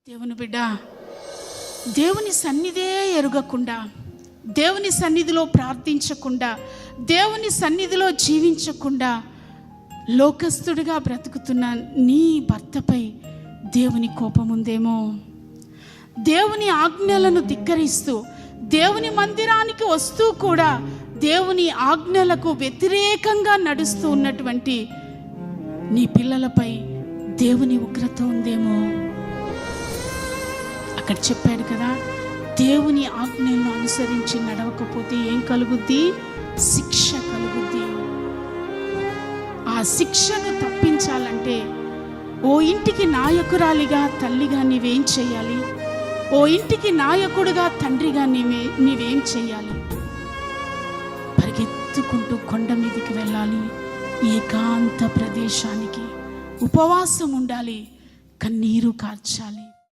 దేవుని బిడ్డ, దేవుని సన్నిధే ఎరుగకుండా, దేవుని సన్నిధిలో ప్రార్థించకుండా, దేవుని సన్నిధిలో జీవించకుండా లోకస్తుడిగా బ్రతుకుతున్న నీ భర్తపై దేవుని కోపం ఉందేమో. దేవుని ఆజ్ఞలను ధిక్కరిస్తూ దేవుని మందిరానికి వస్తూ కూడా దేవుని ఆజ్ఞలకు వ్యతిరేకంగా నడుస్తూ ఉన్నటువంటి నీ పిల్లలపై దేవుని ఉగ్రత ఉందేమో. అక్కడ చెప్పాడు కదా, దేవుని ఆజ్ఞలను అనుసరించి నడవకపోతే ఏం కలుగుద్ది? శిక్ష కలుగుద్ది. ఆ శిక్షను తప్పించాలంటే ఓ ఇంటికి నాయకురాలిగా తల్లిగా నీవేం చేయాలి? ఓ ఇంటికి నాయకుడిగా తండ్రిగా నీవేం చేయాలి? పరిగెత్తుకుంటూ కొండ మీదకి వెళ్ళాలి, ఏకాంత ప్రదేశానికి ఉపవాసం ఉండాలి, కన్నీరు కార్చాలి.